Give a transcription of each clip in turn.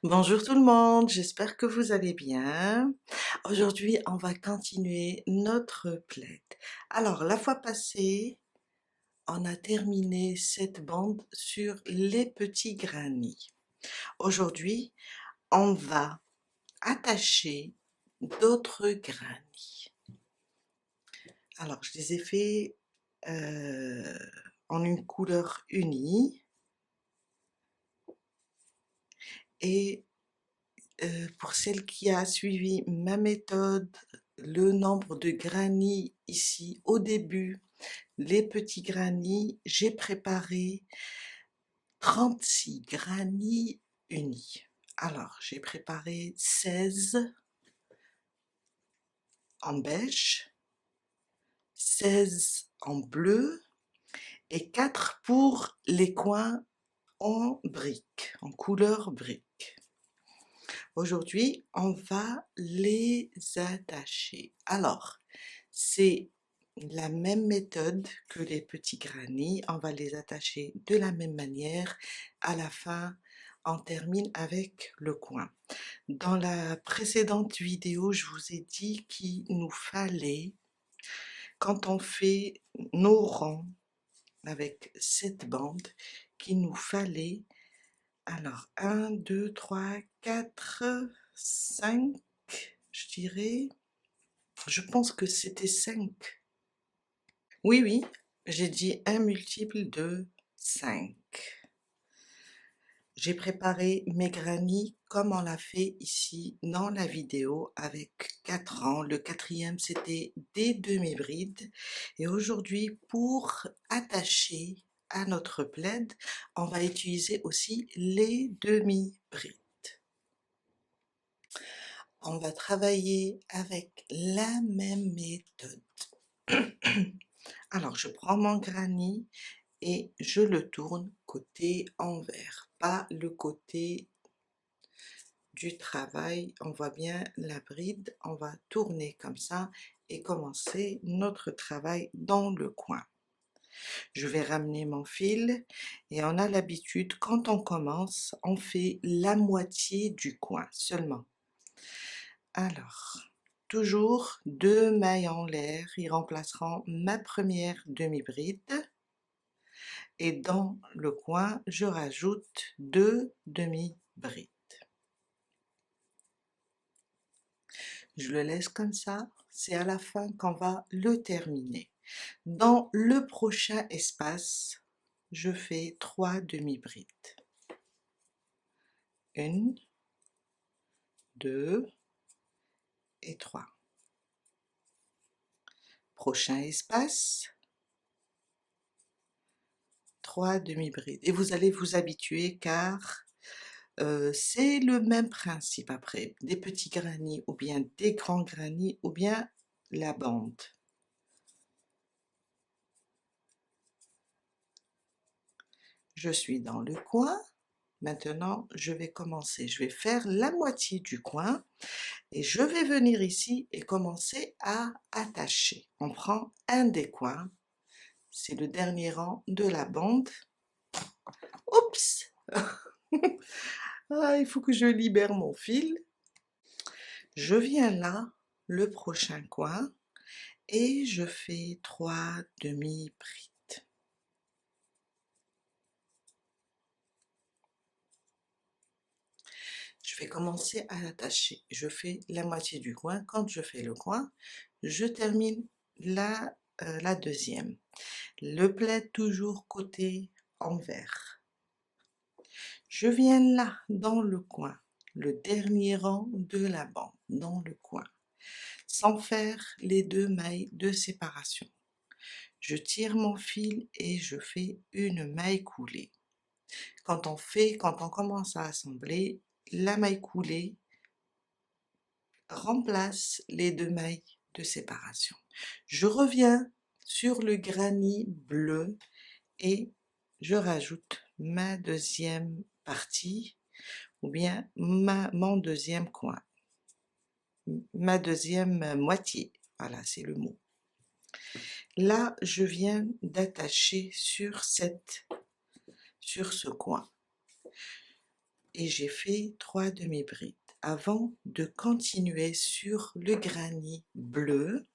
Bonjour tout le monde, j'espère que vous allez bien. Aujourd'hui, on va continuer notre plaid. Alors, la fois passée, on a terminé cette bande sur les petits granits. Aujourd'hui, on va attacher d'autres granits. Alors, je les ai fait en une couleur unie et pour celle qui a suivi ma méthode, le nombre de granits ici au début, les petits granits, j'ai préparé 36 granits unis. Alors, j'ai préparé 16 en beige, 16 en bleu et 4 pour les coins en brique, en couleur brique. Aujourd'hui, on va les attacher. Alors, c'est la même méthode que les petits granits. On va les attacher de la même manière. À la fin, on termine avec le coin. Dans la précédente vidéo, je vous ai dit qu'il nous fallait, quand on fait nos rangs avec cette bande, qu'il nous fallait alors, 1, 2, 3, 4, 5, je dirais. Je pense que c'était 5. Oui, oui, j'ai dit un multiple de 5. J'ai préparé mes granits comme on l'a fait ici dans la vidéo avec 4 rangs. Le quatrième, c'était des demi-brides. Et aujourd'hui, pour attacher à notre plaid, on va utiliser aussi les demi-brides. On va travailler avec la même méthode. Alors, je prends mon granit et je le tourne côté envers, pas le côté du travail. On voit bien la bride, on va tourner comme ça et commencer notre travail dans le coin. Je vais ramener mon fil et on a l'habitude, quand on commence, on fait la moitié du coin seulement. Alors, toujours 2 mailles en l'air, ils remplaceront ma première demi-bride. Et dans le coin, je rajoute 2 demi-brides. Je le laisse comme ça, c'est à la fin qu'on va le terminer. Dans le prochain espace, je fais 3 demi-brides. 1, 2 et 3. Prochain espace, 3 demi-brides. Et vous allez vous habituer car c'est le même principe après, des petits granits ou bien des grands granits ou bien la bande. Je suis dans le coin, maintenant je vais commencer, je vais faire la moitié du coin et je vais venir ici et commencer à attacher. On prend un des coins, c'est le dernier rang de la bande. Oups! Ah, il faut que je libère mon fil. Je viens là, le prochain coin, et je fais 3 demi-brides. Je vais commencer à attacher. Je fais la moitié du coin. Quand je fais le coin, je termine la deuxième. Le plaid toujours côté envers. Je viens là, dans le coin, le dernier rang de la bande, dans le coin, sans faire les 2 mailles de séparation. Je tire mon fil et je fais une maille coulée. Quand on commence à assembler, la maille coulée remplace les 2 mailles de séparation. Je reviens sur le granit bleu et je rajoute ma deuxième partie ou bien mon deuxième coin, ma deuxième moitié. Voilà, c'est le mot. Là, je viens d'attacher sur ce coin. et j'ai fait 3 demi-brides. Avant de continuer sur le granit bleu,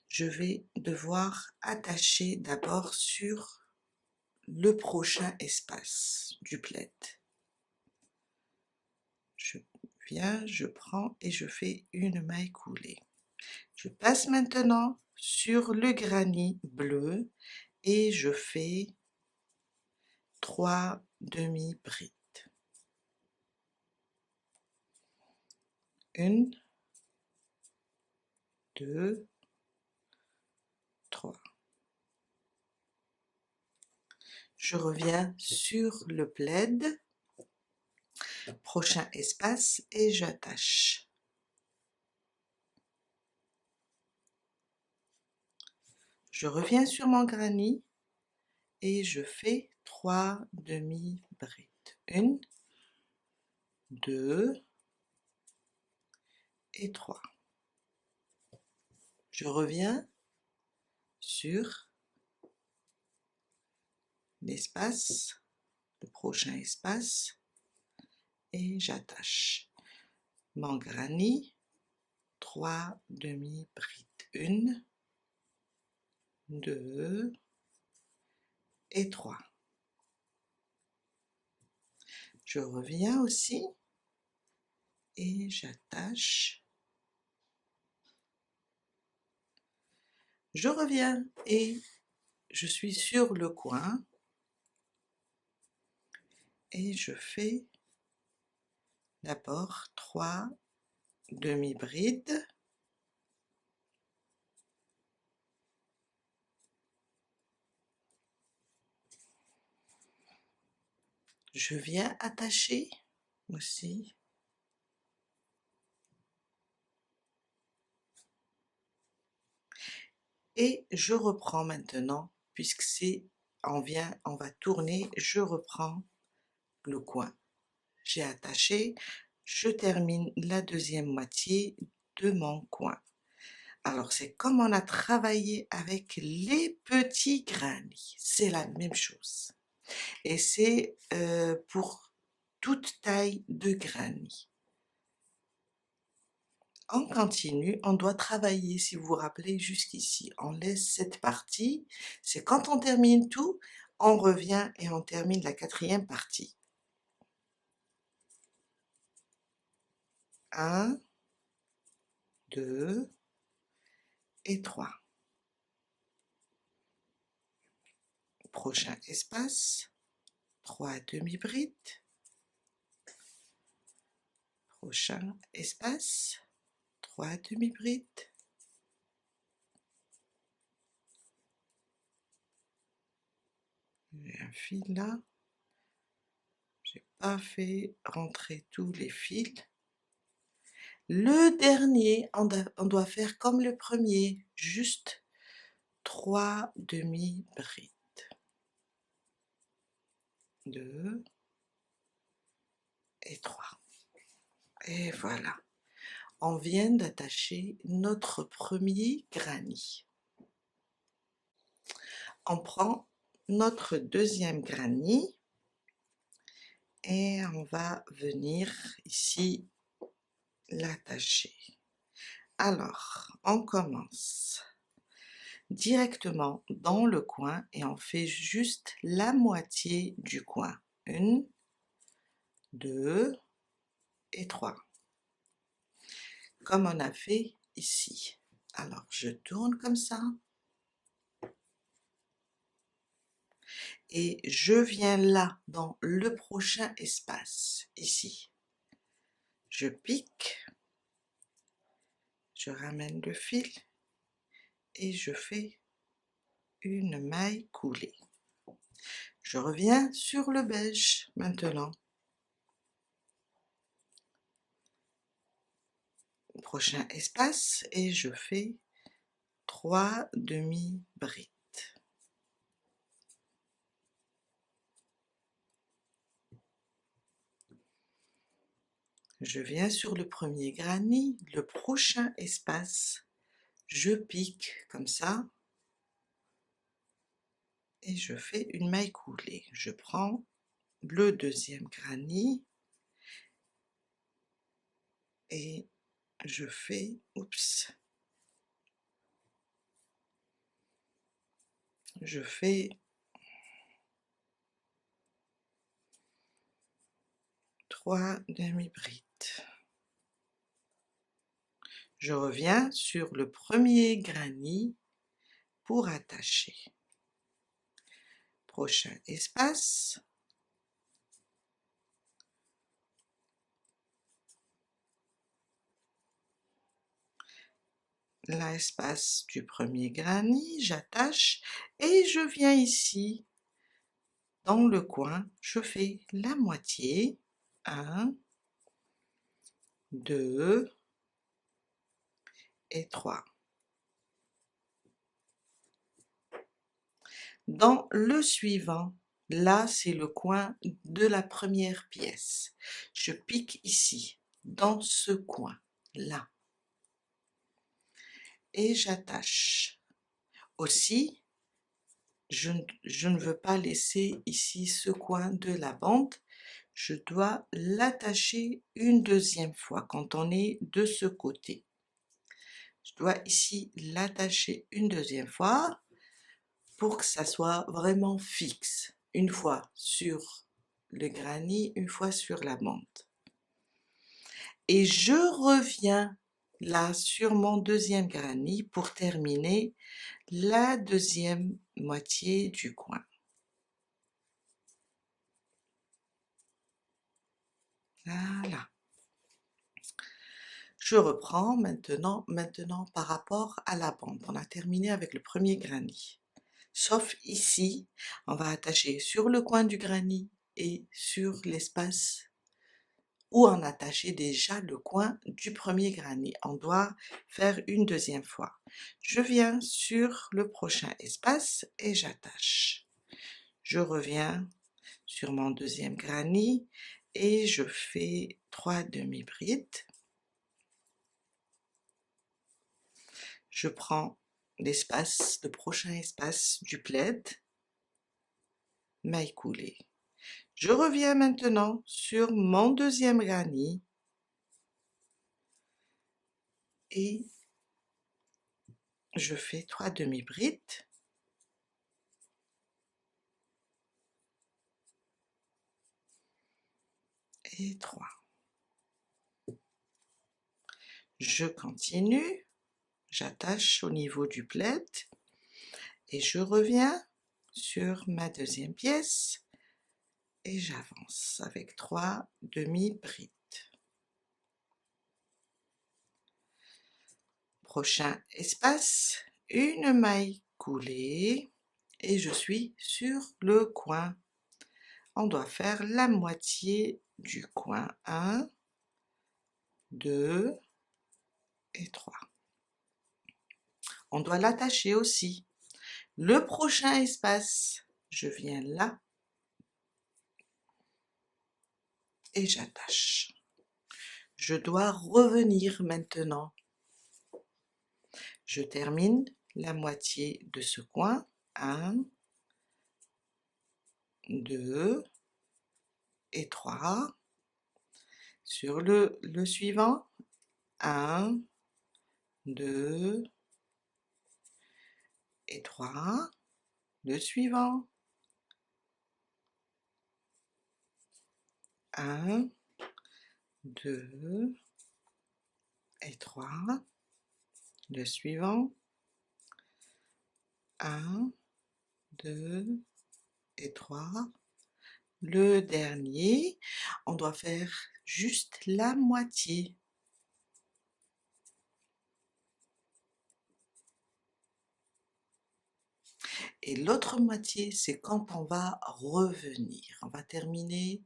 je vais devoir attacher d'abord sur le prochain espace du plaid. Je viens, je prends et je fais une maille coulée. Je passe maintenant sur le granit bleu et je fais 3 demi-brides. 1, 2, 3. Je reviens sur le plaid, prochain espace et j'attache. Je reviens sur mon granit et je fais 3 demi-brides. 1, 2 et 3. Je reviens sur l'espace, le prochain espace et j'attache. Mon granit, 3 demi-brides. 1, 2 et 3. Je reviens aussi et j'attache. Je reviens et je suis sur le coin et je fais d'abord 3 demi-brides. Je viens attacher aussi. Et je reprends maintenant, puisque c'est, on va tourner, je reprends le coin. J'ai attaché, je termine la deuxième moitié de mon coin. Alors c'est comme on a travaillé avec les petits granits, c'est la même chose. Et c'est pour toute taille de granit. On continue, on doit travailler, si vous vous rappelez, jusqu'ici. On laisse cette partie, c'est quand on termine tout, on revient et on termine la quatrième partie. 1, 2 et 3. Prochain espace, 3 demi-brides. Prochain espace, 3 demi-brides. J'ai un fil là. J'ai pas fait rentrer tous les fils. Le dernier, on doit faire comme le premier, juste 3 demi-brides. 2 et 3. Et voilà, on vient d'attacher notre premier granit. On prend notre deuxième granit et on va venir ici l'attacher. Alors, on commence directement dans le coin et on fait juste la moitié du coin. 1, 2 et 3. Comme on a fait ici. Alors, je tourne comme ça. Et je viens là, dans le prochain espace, ici. Je pique, je ramène le fil et je fais une maille coulée. Je reviens sur le beige maintenant. Prochain espace et je fais 3 demi-brides. Je viens sur le premier granit, le prochain espace, je pique comme ça et je fais une maille coulée. Je prends le deuxième granny et je fais, oups, je fais 3 demi-brides. Je reviens sur le premier granny pour attacher. Prochain espace. L'espace du premier granny, j'attache et je viens ici dans le coin, je fais la moitié, 1, 2 et 3. Dans le suivant, là c'est le coin de la première pièce. Je pique ici, dans ce coin, là. Et j'attache. Aussi, je ne veux pas laisser ici ce coin de la bande, je dois l'attacher une deuxième fois quand on est de ce côté. Je dois ici l'attacher une deuxième fois pour que ça soit vraiment fixe. Une fois sur le granny, une fois sur la bande. Et je reviens là sur mon deuxième granny pour terminer la deuxième moitié du coin. Voilà. Je reprends maintenant par rapport à la bande. On a terminé avec le premier granny. Sauf ici, on va attacher sur le coin du granny et sur l'espace où on attachait déjà le coin du premier granny. On doit faire une deuxième fois. Je viens sur le prochain espace et j'attache. Je reviens sur mon deuxième granny et je fais 3 demi-brides. Je prends l'espace, le prochain espace du plaid, maille coulée. Je reviens maintenant sur mon deuxième granny et je fais 3 demi-brides. Et 3. Je continue, j'attache au niveau du plaid et je reviens sur ma deuxième pièce et j'avance avec 3 demi-brides. Prochain espace, une maille coulée et je suis sur le coin. On doit faire la moitié du coin, 1, 2 et 3. On doit l'attacher aussi. Le prochain espace, je viens là et j'attache. Je dois revenir maintenant. Je termine la moitié de ce coin, 1, 2 et 3. Sur le suivant, 1, 2 et 3. Le suivant, 1, 2 et 3. Le suivant, 1, 2 et 3. Le dernier, on doit faire juste la moitié. Et l'autre moitié, c'est quand on va revenir. On va terminer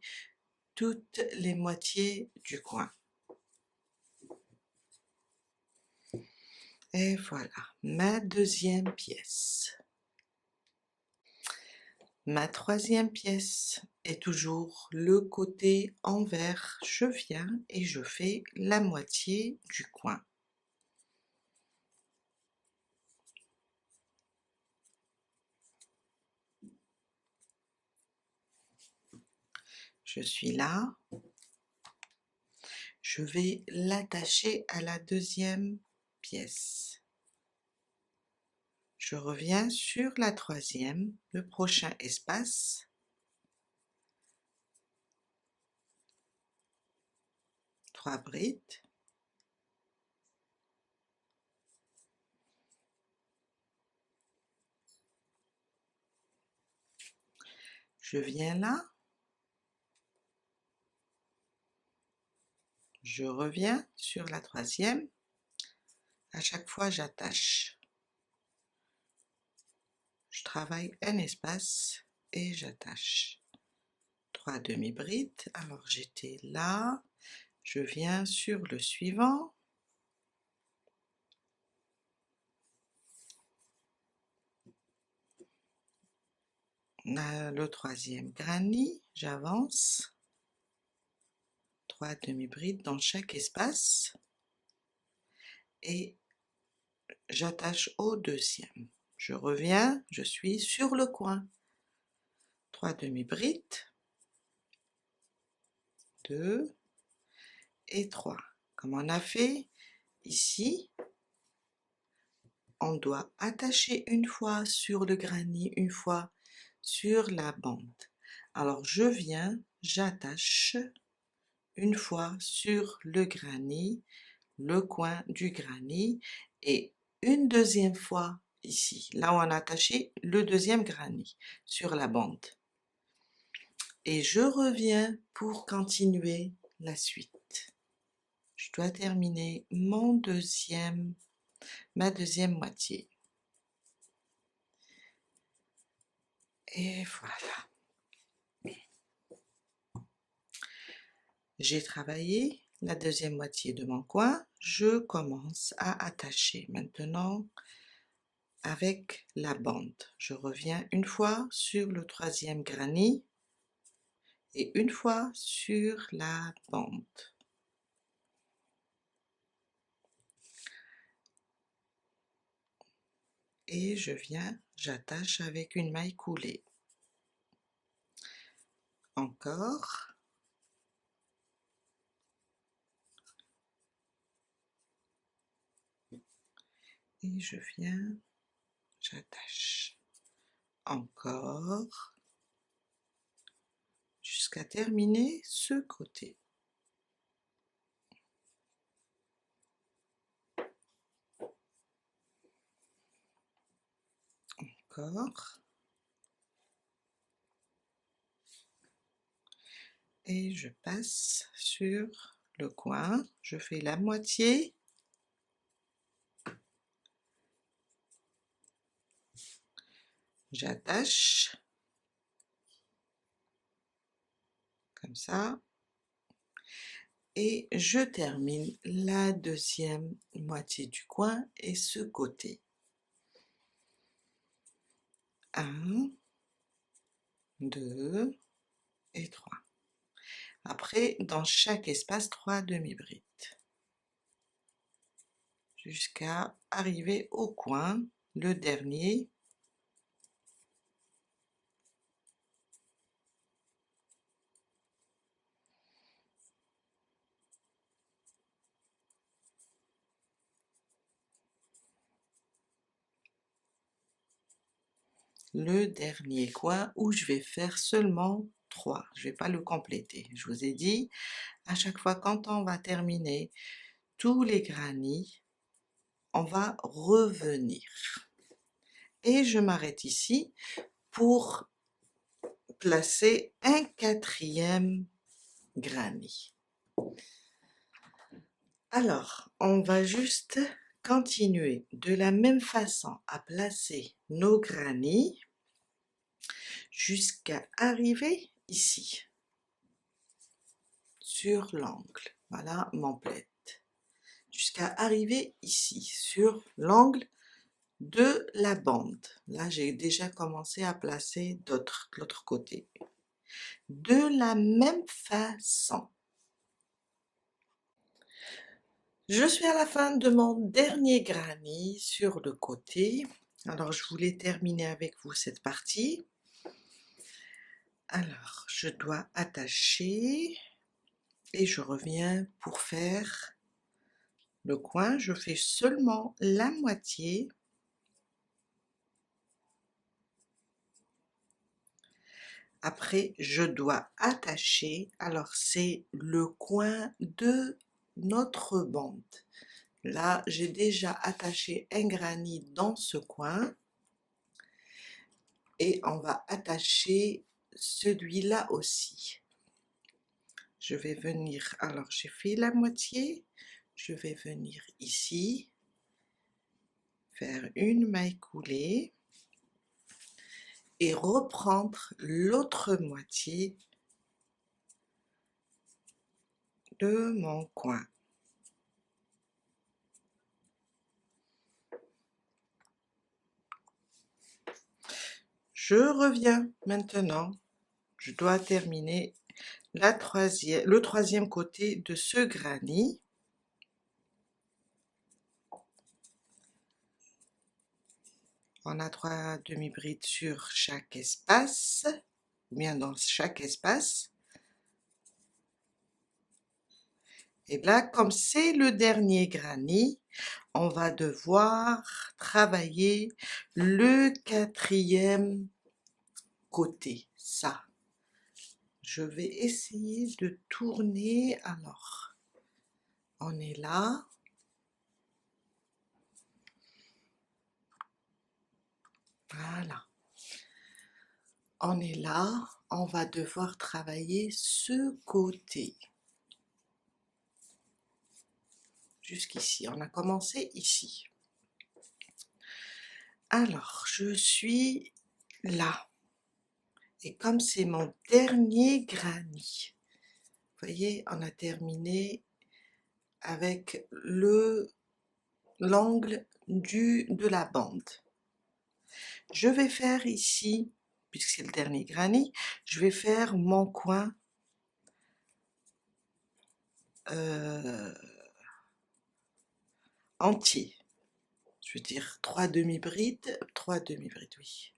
toutes les moitiés du coin. Et voilà, ma deuxième pièce. Ma troisième pièce est toujours le côté envers. Je viens et je fais la moitié du coin. je suis là, je vais l'attacher à la deuxième pièce. Je reviens sur la troisième, le prochain espace, 3 brides, je viens là, je reviens sur la troisième, à chaque fois j'attache, je travaille un espace et j'attache. 3 demi-brides, alors j'étais là, je viens sur le suivant, le troisième granny, j'avance, 3 demi-brides dans chaque espace et j'attache au deuxième. Je reviens, je suis sur le coin, 3 demi-brides, 2 et 3. Comme on a fait ici, on doit attacher une fois sur le granny, une fois sur la bande. Alors je viens, j'attache une fois sur le granny, le coin du granny, et une deuxième fois ici, là où on a attaché le deuxième granny sur la bande. Et je reviens pour continuer la suite. Je dois terminer ma deuxième moitié. Et voilà. J'ai travaillé la deuxième moitié de mon coin, je commence à attacher maintenant avec la bande. Je reviens une fois sur le troisième granny et une fois sur la bande. Et je viens, j'attache avec une maille coulée. Encore. Et je viens, j'attache. Encore. Jusqu'à terminer ce côté. Encore. Et je passe sur le coin, je fais la moitié, j'attache, comme ça, et je termine la deuxième moitié du coin et ce côté. 1, 2 et 3. Après, dans chaque espace, 3 demi-brides. Jusqu'à arriver au coin, le dernier. Le dernier coin où je vais faire seulement 3. Je ne vais pas le compléter. Je vous ai dit, à chaque fois quand on va terminer tous les granny, on va revenir. Et je m'arrête ici pour placer un quatrième granny. Alors, on va juste continuer de la même façon à placer nos granny jusqu'à arriver ici, sur l'angle. Voilà mon plaid. Jusqu'à arriver ici, sur l'angle de la bande. Là, j'ai déjà commencé à placer l'autre côté. De la même façon. Je suis à la fin de mon dernier granny sur le côté. Alors, je voulais terminer avec vous cette partie. Alors, je dois attacher et je reviens pour faire le coin. Je fais seulement la moitié. Après, je dois attacher. Alors, c'est le coin de notre bande. Là, j'ai déjà attaché un granny dans ce coin. Et on va attacher celui-là aussi. Je vais venir, alors j'ai fait la moitié, je vais venir ici, faire une maille coulée et reprendre l'autre moitié de mon coin. Je reviens maintenant, je dois terminer le troisième côté de ce granny. On a 3 demi-brides sur chaque espace, ou bien dans chaque espace. Et là, comme c'est le dernier granny, on va devoir travailler le quatrième côté, ça. Je vais essayer de tourner, alors, on est là. Voilà. On est là, on va devoir travailler ce côté. Jusqu'ici, on a commencé ici. Alors, je suis là. Et comme c'est mon dernier granny, vous voyez, on a terminé avec l'angle de la bande. Je vais faire ici, puisque c'est le dernier granny, je vais faire mon coin entier. Je veux dire 3 demi-brides, oui.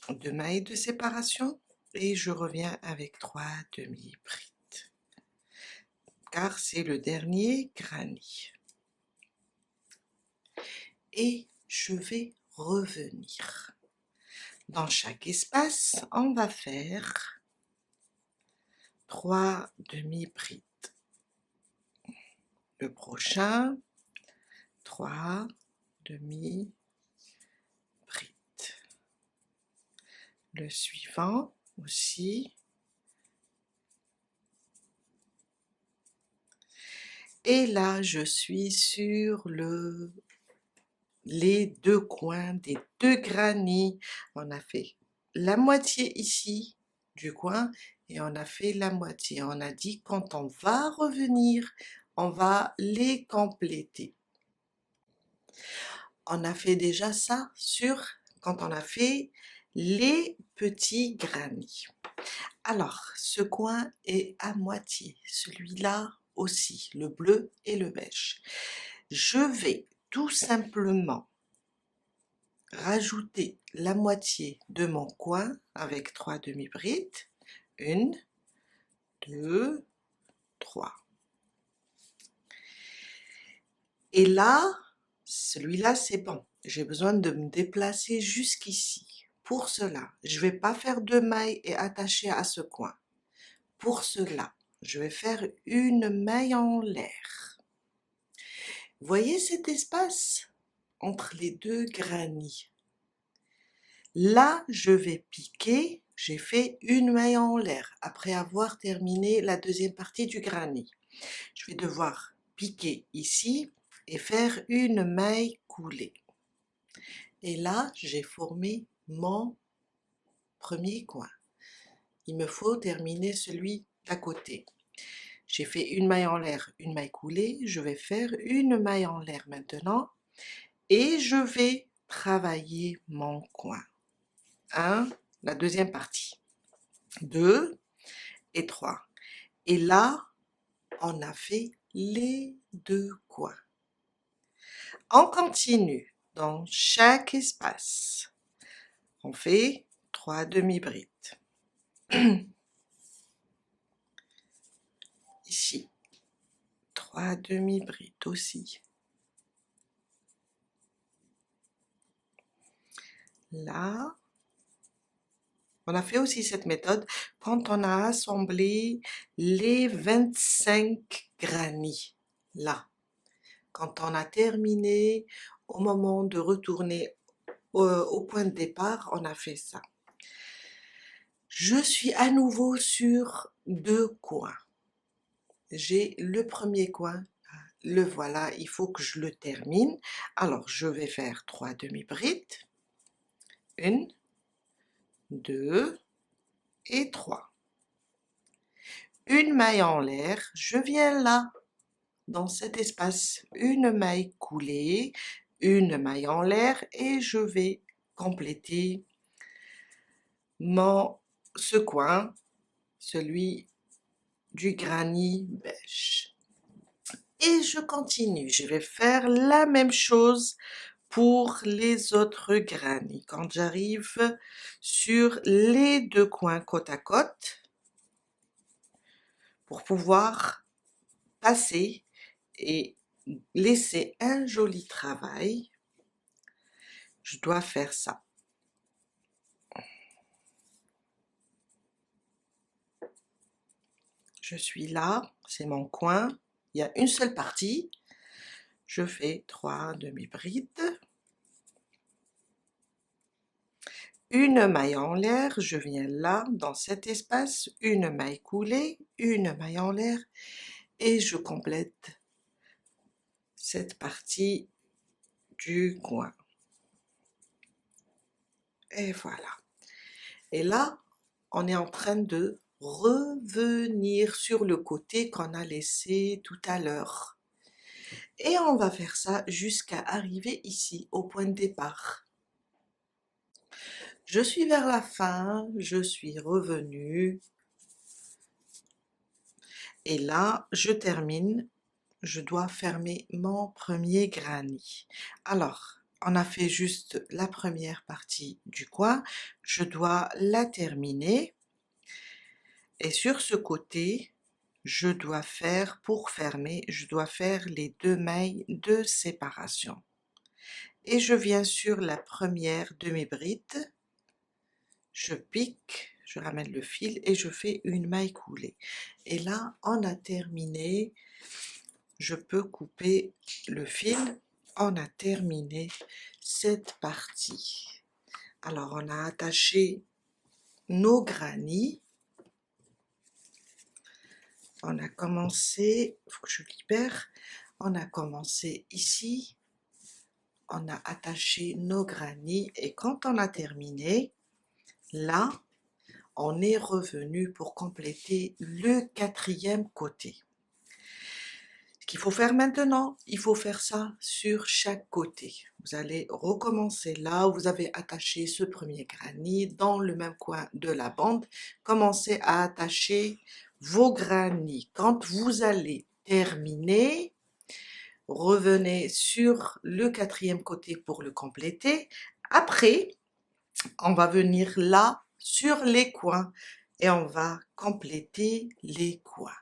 2 mailles de séparation et je reviens avec 3 demi-brides. Car c'est le dernier granny. Et je vais revenir. Dans chaque espace, on va faire 3 demi-brides. Le prochain, 3 demi-brides. Le suivant aussi. Et là, je suis sur les deux coins des deux granny. On a fait la moitié ici du coin et on a fait la moitié. On a dit quand on va revenir, on va les compléter. On a fait déjà ça quand on a fait les petits granny. Alors, ce coin est à moitié, celui-là aussi, le bleu et le beige. Je vais tout simplement rajouter la moitié de mon coin avec 3 demi-brides. 1, 2, 3. Et là, celui-là, c'est bon. J'ai besoin de me déplacer jusqu'ici. Pour cela, je ne vais pas faire 2 mailles et attacher à ce coin. Pour cela, je vais faire une maille en l'air. Voyez cet espace entre les deux granny? Là, je vais piquer, j'ai fait une maille en l'air après avoir terminé la deuxième partie du granny. Je vais devoir piquer ici et faire une maille coulée. Et là, j'ai formé mon premier coin. Il me faut terminer celui d'à côté. J'ai fait une maille en l'air, une maille coulée. Je vais faire une maille en l'air maintenant et je vais travailler mon coin. 1, la deuxième partie. 2 et 3. Et là, on a fait les deux coins. On continue dans chaque espace. On fait 3 demi-brides. Ici, 3 demi-brides aussi. Là, on a fait aussi cette méthode quand on a assemblé les 25 granits. Là, quand on a terminé, au moment de retourner au point de départ, on a fait ça. Je suis à nouveau sur 2 coins. J'ai le premier coin, le voilà, il faut que je le termine. Alors, je vais faire 3 demi-brides. 1, 2 et 3. Une maille en l'air, je viens là, dans cet espace, une maille coulée, une maille en l'air et je vais compléter ce coin, celui du granit beige. Et je continue, je vais faire la même chose pour les autres granits. Quand j'arrive sur les 2 coins côte à côte, pour pouvoir passer et laisser un joli travail, je dois faire ça. Je suis là, c'est mon coin, il y a une seule partie, je fais 3 demi-brides, une maille en l'air, je viens là, dans cet espace, une maille coulée, une maille en l'air, et je complète cette partie du coin. Et voilà. Et là, on est en train de revenir sur le côté qu'on a laissé tout à l'heure. Et on va faire ça jusqu'à arriver ici, au point de départ. Je suis vers la fin, je suis revenue. Et là, je termine. Je dois fermer mon premier granit. Alors, on a fait juste la première partie du coin. Je dois la terminer. Et sur ce côté, je dois faire, pour fermer, je dois faire les 2 mailles de séparation. Et je viens sur la première demi-bride, je pique, je ramène le fil et je fais une maille coulée. Et là, on a terminé, je peux couper le fil, on a terminé cette partie. Alors, on a attaché nos granits. On a commencé, il faut que je libère, on a commencé ici, on a attaché nos granits et quand on a terminé, là, on est revenu pour compléter le 4e côté. Ce qu'il faut faire maintenant, il faut faire ça sur chaque côté. Vous allez recommencer là où vous avez attaché ce premier granit, dans le même coin de la bande. Commencez à attacher vos granits. Quand vous allez terminer, revenez sur le 4e côté pour le compléter. Après, on va venir là sur les coins et on va compléter les coins.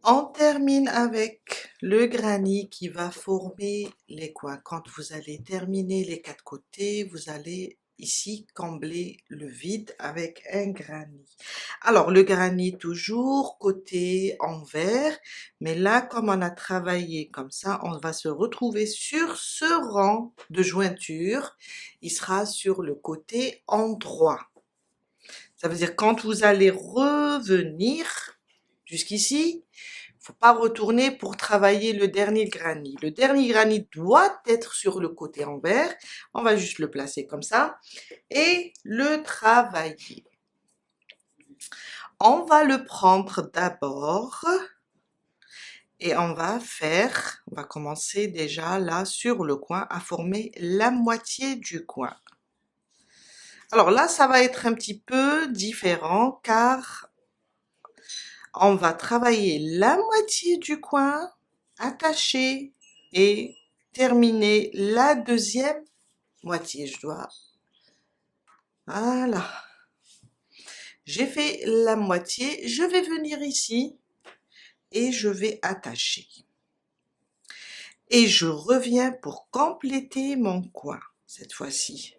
On termine avec le granit qui va former les coins. Quand vous allez terminer les 4 côtés, vous allez ici combler le vide avec un granit. Alors le granit toujours côté envers, mais là comme on a travaillé comme ça, on va se retrouver sur ce rang de jointure. Il sera sur le côté endroit. Ça veut dire quand vous allez revenir jusqu'ici, il ne faut pas retourner pour travailler le dernier granit. Le dernier granit doit être sur le côté envers. On va juste le placer comme ça et le travailler. On va le prendre d'abord et on va commencer déjà là sur le coin à former la moitié du coin. Alors là, ça va être un petit peu différent car on va travailler la moitié du coin, attacher et terminer la 2e moitié. Je dois Voilà. J'ai fait la moitié. Je vais venir ici et je vais attacher. Et je reviens pour compléter mon coin cette fois-ci.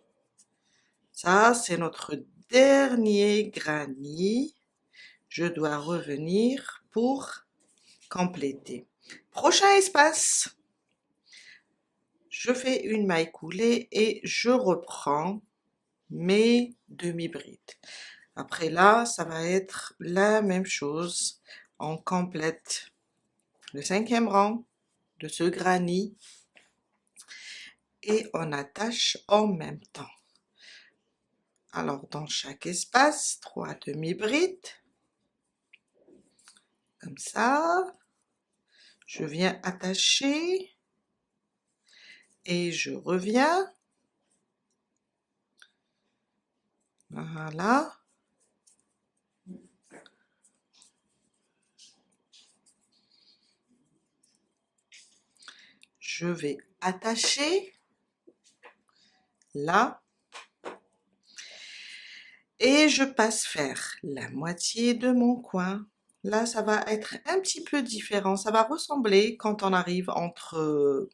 Ça, c'est notre dernier granny. Je dois revenir pour compléter. Prochain espace. Je fais une maille coulée et je reprends mes demi-brides. Après là, ça va être la même chose. On complète le 5e rang de ce granny et on attache en même temps. Alors, dans chaque espace, 3 demi-brides, comme ça. Je viens attacher et je reviens. Voilà. Je vais attacher là. Et je passe faire la moitié de mon coin. Là, ça va être un petit peu différent. Ça va ressembler quand on arrive entre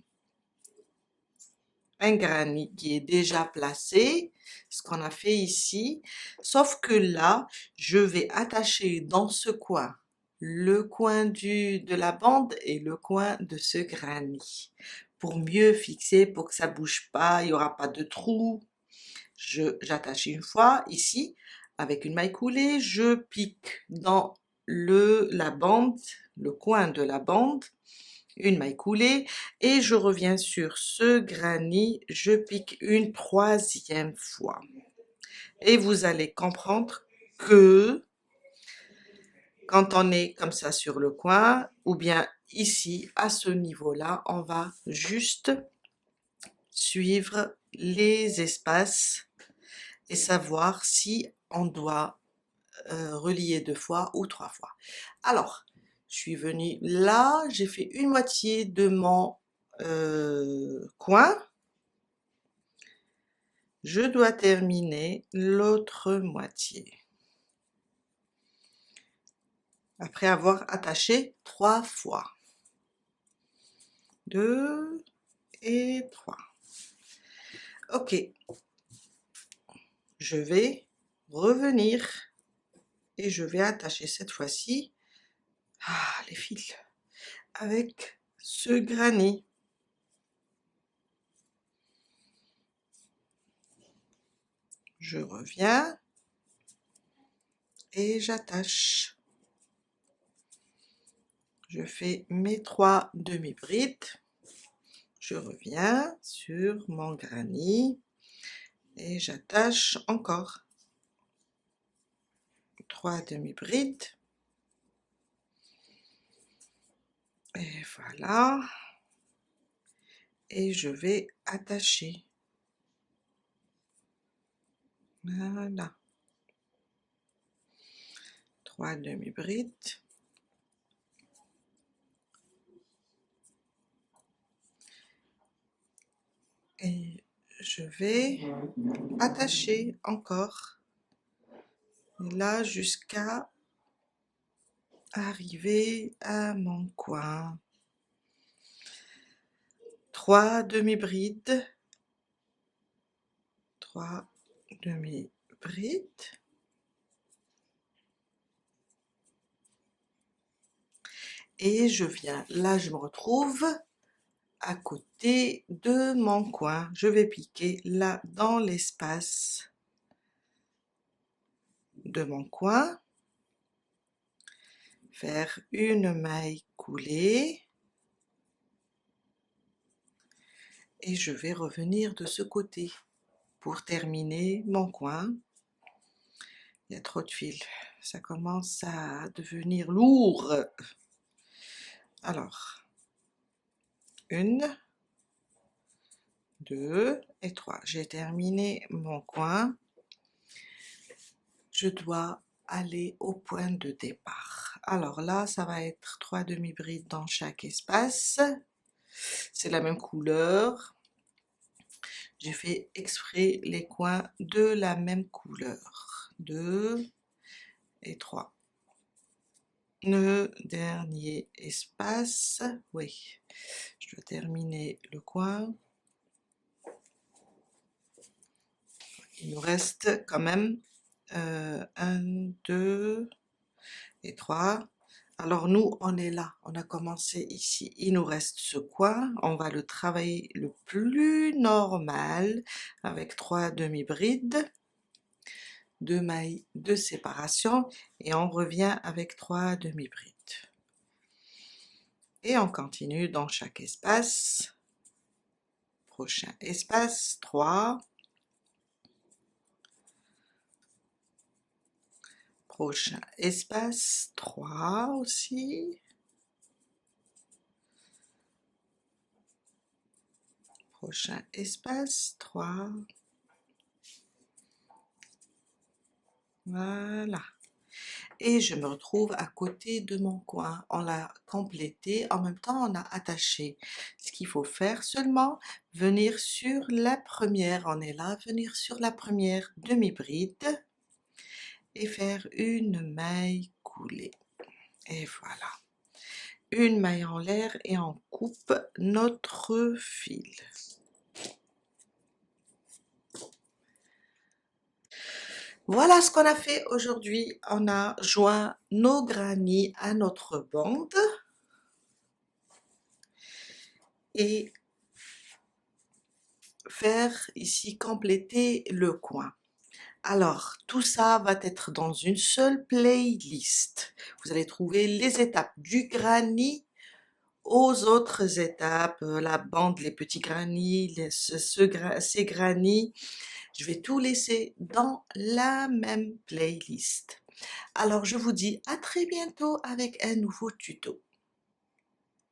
un granny qui est déjà placé, ce qu'on a fait ici. Sauf que là, je vais attacher dans ce coin le coin de la bande et le coin de ce granny. Pour mieux fixer, pour que ça bouge pas, il n'y aura pas de trou. J'attache une fois ici avec une maille coulée, je pique dans la bande, le coin de la bande, une maille coulée et je reviens sur ce granny, je pique une 3e fois. Et vous allez comprendre que quand on est comme ça sur le coin ou bien ici à ce niveau-là, on va juste suivre les espaces et savoir si on doit relier 2 fois ou 3 fois. Alors, je suis venue là, j'ai fait une moitié de mon coin. Je dois terminer l'autre moitié. Après avoir attaché 3 fois. 2 et 3. Ok. Je vais revenir et je vais attacher cette fois-ci les fils avec ce granny. Je reviens et j'attache. Je fais mes 3 demi-brides. Je reviens sur mon granny et j'attache encore 3 demi-brides. Et voilà. Et je vais attacher. Voilà. 3 demi-brides. Et je vais attacher encore. Et là, jusqu'à arriver à mon coin. 3 demi-brides. 3 demi-brides. Et je viens, là je me retrouve à côté de mon coin. Je vais piquer là dans l'espace de mon coin, faire une maille coulée et je vais revenir de ce côté pour terminer mon coin. Il y a trop de fils, ça commence à devenir lourd. Alors, 1, 2 et 3. J'ai terminé mon coin. Je dois aller au point de départ. Alors là, ça va être 3 demi-brides dans chaque espace. C'est la même couleur. J'ai fait exprès les coins de la même couleur. 2 et 3. Le dernier espace, oui, je dois terminer le coin. Il nous reste quand même 1, 2 et 3. Alors nous, on est là, on a commencé ici. Il nous reste ce coin, on va le travailler le plus normal avec 3 demi-brides, 2 mailles de séparation et on revient avec 3 demi-brides. Et on continue dans chaque espace. Prochain espace, 3. Prochain espace, 3 aussi. Prochain espace, 3. Voilà. Et je me retrouve à côté de mon coin. On l'a complété, en même temps on a attaché. Ce qu'il faut faire seulement, venir sur la première, on est là, venir sur la première demi-bride et faire une maille coulée. Et voilà. Une maille en l'air et on coupe notre fil. Voilà ce qu'on a fait aujourd'hui. On a joint nos granits à notre bande et faire ici compléter le coin. Alors, tout ça va être dans une seule playlist. Vous allez trouver les étapes du granit aux autres étapes, la bande, les petits granits, ces granits. Je vais tout laisser dans la même playlist. Alors, je vous dis à très bientôt avec un nouveau tuto.